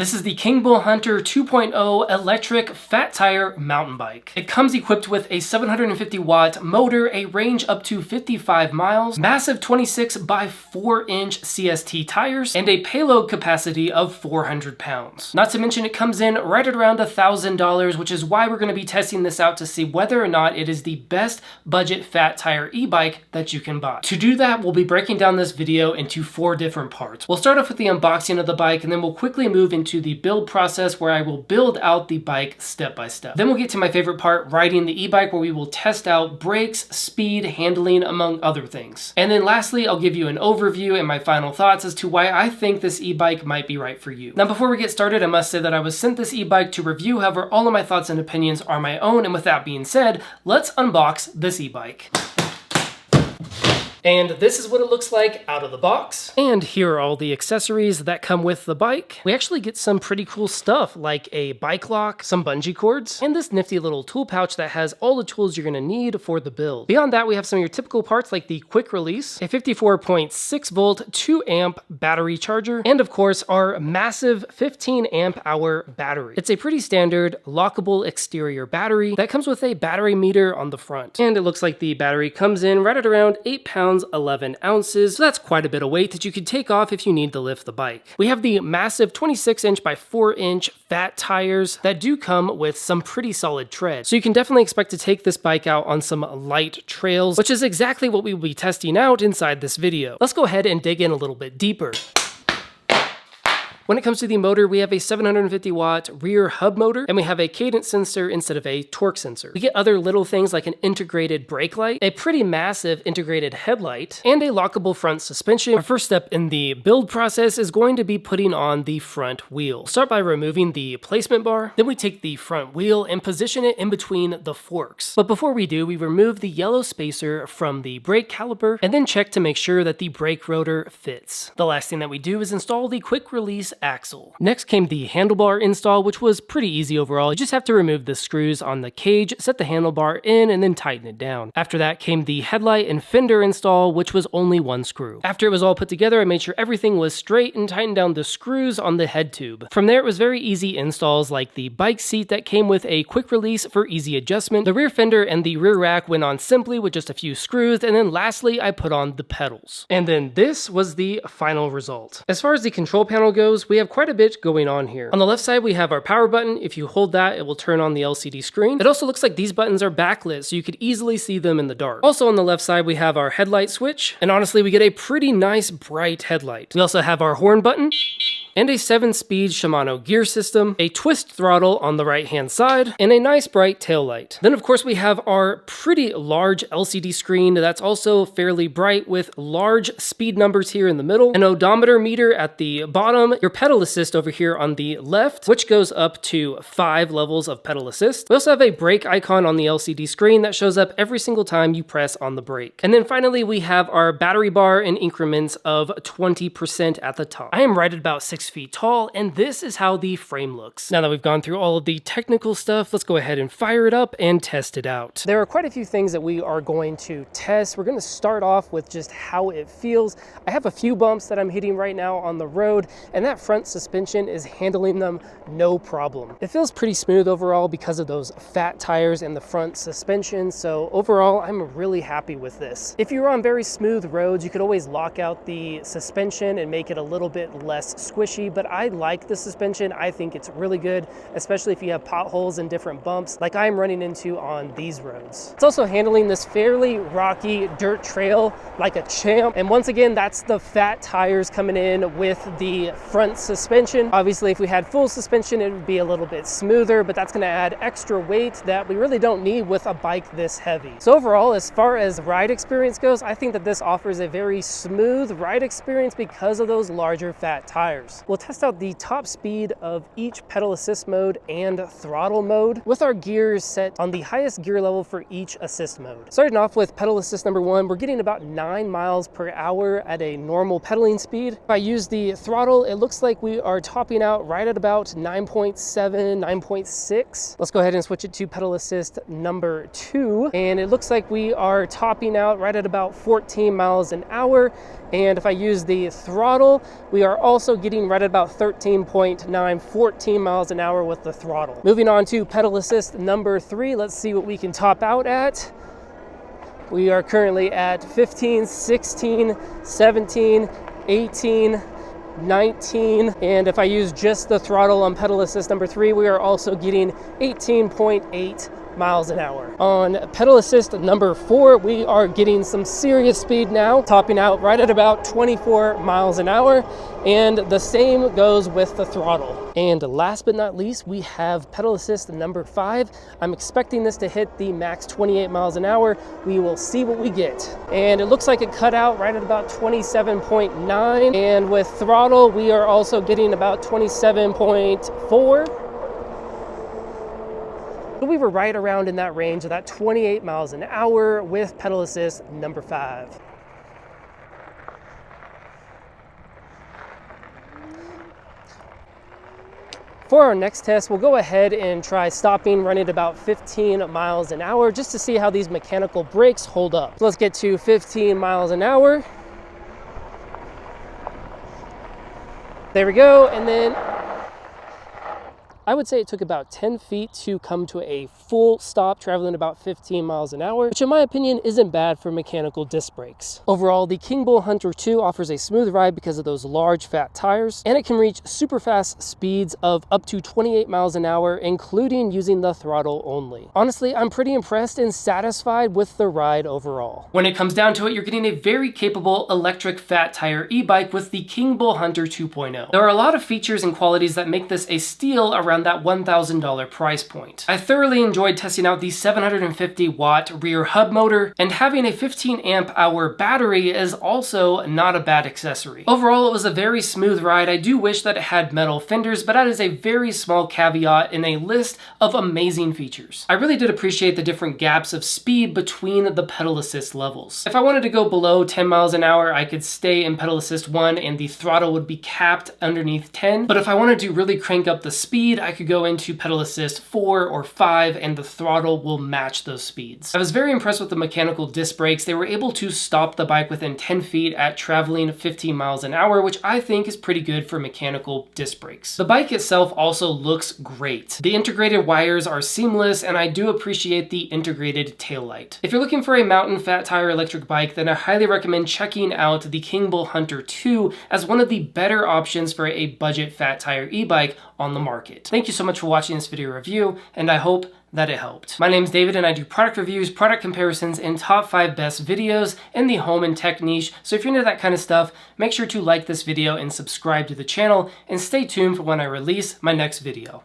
This is the Kingbull Hunter 2.0 electric fat tire mountain bike. It comes equipped with a 750 watt motor, a range up to 55 miles, massive 26 by 4 inch CST tires, and a payload capacity of 400 pounds. Not to mention it comes in right at around $1,000, which is why we're going to be testing this out to see whether or not it is the best budget fat tire e-bike that you can buy. To do that, we'll be breaking down this video into 4 different parts. We'll start off with the unboxing of the bike, and then we'll quickly move into the build process where I will build out the bike step by step. Then we'll get to my favorite part, riding the e-bike, where we will test out brakes, speed, handling, among other things. And then lastly, I'll give you an overview and my final thoughts as to why I think this e-bike might be right for you. Now, before we get started, I must say that I was sent this e-bike to review. However, all of my thoughts and opinions are my own. And with that being said, let's unbox this e-bike. And this is what it looks like out of the box. And here are all the accessories that come with the bike. We actually get some pretty cool stuff like a bike lock, some bungee cords, and this nifty little tool pouch that has all the tools you're gonna need for the build. Beyond that, we have some of your typical parts like the quick release, a 54.6 volt, 2 amp battery charger, and of course our massive 15 amp hour battery. It's a pretty standard lockable exterior battery that comes with a battery meter on the front. And it looks like the battery comes in right at around 8 pounds 11 ounces, so that's quite a bit of weight that you could take off if you need to lift the bike. We have the massive 26 inch by 4 inch fat tires that do come with some pretty solid tread. So you can definitely expect to take this bike out on some light trails, which is exactly what we will be testing out inside this video. Let's go ahead and dig in a little bit deeper. When it comes to the motor, we have a 750 watt rear hub motor, and we have a cadence sensor instead of a torque sensor. We get other little things like an integrated brake light, a pretty massive integrated headlight, and a lockable front suspension. Our first step in the build process is going to be putting on the front wheel. Start by removing the placement bar, then we take the front wheel and position it in between the forks. But before we do, we remove the yellow spacer from the brake caliper, and then check to make sure that the brake rotor fits. The last thing that we do is install the quick release axle. Next came the handlebar install, which was pretty easy overall. You just have to remove the screws on the cage, set the handlebar in, and then tighten it down. After that came the headlight and fender install, which was only 1 screw. After it was all put together, I made sure everything was straight and tightened down the screws on the head tube. From there, it was very easy installs like the bike seat that came with a quick release for easy adjustment. The rear fender and the rear rack went on simply with just a few screws, and then lastly, I put on the pedals. And then this was the final result. As far as the control panel goes, we have quite a bit going on here. On the left side, we have our power button. If you hold that, it will turn on the LCD screen. It also looks like these buttons are backlit, so you could easily see them in the dark. Also on the left side, we have our headlight switch, and honestly, we get a pretty nice bright headlight. We also have our horn button, and a 7-speed Shimano gear system, a twist throttle on the right-hand side, and a nice bright taillight. Then of course we have our pretty large LCD screen that's also fairly bright with large speed numbers here in the middle, an odometer meter at the bottom, your pedal assist over here on the left, which goes up to 5 levels of pedal assist. We also have a brake icon on the LCD screen that shows up every single time you press on the brake. And then finally we have our battery bar in increments of 20% at the top. I am right at about 6 feet tall, and this is how the frame looks. Now that we've gone through all of the technical stuff, let's go ahead and fire it up and test it out. There are quite a few things that we are going to test. We're going to start off with just how it feels. I have a few bumps that I'm hitting right now on the road, and that front suspension is handling them no problem. It feels pretty smooth overall because of those fat tires and the front suspension, so overall I'm really happy with this. If you're on very smooth roads, you could always lock out the suspension and make it a little bit less squishy, but I like the suspension. I think it's really good, especially if you have potholes and different bumps like I'm running into on these roads. It's also handling this fairly rocky dirt trail like a champ, and once again, that's the fat tires coming in with the front suspension. Obviously, if we had full suspension, it would be a little bit smoother, but that's going to add extra weight that we really don't need with a bike this heavy. So overall, as far as ride experience goes, I think that this offers a very smooth ride experience because of those larger fat tires. We'll test out the top speed of each pedal assist mode and throttle mode with our gears set on the highest gear level for each assist mode. Starting off with pedal assist number 1, we're getting about 9 miles per hour at a normal pedaling speed. If I use the throttle, it looks looks like we are topping out right at about 9.7, 9.6. Let's go ahead and switch it to pedal assist number 2. And it looks like we are topping out right at about 14 miles an hour. And if I use the throttle, we are also getting right at about 13.9, 14 miles an hour with the throttle. Moving on to pedal assist number 3, let's see what we can top out at. We are currently at 15, 16, 17, 18, 19, and if I use just the throttle on pedal assist number 3, we are also getting 18.8 miles an hour. On pedal assist number 4, we are getting some serious speed now, topping out right at about 24 miles an hour, and the same goes with the throttle. And last but not least, we have pedal assist number 5. I'm expecting this to hit the max 28 miles an hour. We will see what we get. And it looks like it cut out right at about 27.9, and with throttle, we are also getting about 27.4. We were right around in that range of that 28 miles an hour with pedal assist number 5. For our next test, we'll go ahead and try stopping, running at about 15 miles an hour just to see how these mechanical brakes hold up. So let's get to 15 miles an hour. There we go, and then I would say it took about 10 feet to come to a full stop, traveling about 15 miles an hour, which in my opinion isn't bad for mechanical disc brakes. Overall, the Kingbull Hunter 2 offers a smooth ride because of those large fat tires, and it can reach super fast speeds of up to 28 miles an hour, including using the throttle only. Honestly, I'm pretty impressed and satisfied with the ride overall. When it comes down to it, you're getting a very capable electric fat tire e-bike with the Kingbull Hunter 2.0. There are a lot of features and qualities that make this a steal around that $1,000 price point. I thoroughly enjoyed testing out the 750 watt rear hub motor, and having a 15 amp hour battery is also not a bad accessory. Overall, it was a very smooth ride. I do wish that it had metal fenders, but that is a very small caveat in a list of amazing features. I really did appreciate the different gaps of speed between the pedal assist levels. If I wanted to go below 10 miles an hour, I could stay in pedal assist 1 and the throttle would be capped underneath 10. But if I wanted to really crank up the speed, I could go into pedal assist 4 or 5 and the throttle will match those speeds. I was very impressed with the mechanical disc brakes. They were able to stop the bike within 10 feet at traveling 15 miles an hour, which I think is pretty good for mechanical disc brakes. The bike itself also looks great. The integrated wires are seamless, and I do appreciate the integrated taillight. If you're looking for a mountain fat tire electric bike, then I highly recommend checking out the Kingbull Hunter 2 as one of the better options for a budget fat tire e-bike on the market. Thank you so much for watching this video review, and I hope that it helped. My name's David, and I do product reviews, product comparisons, and top 5 best videos in the home and tech niche. So if you're into that kind of stuff, make sure to like this video and subscribe to the channel, and stay tuned for when I release my next video.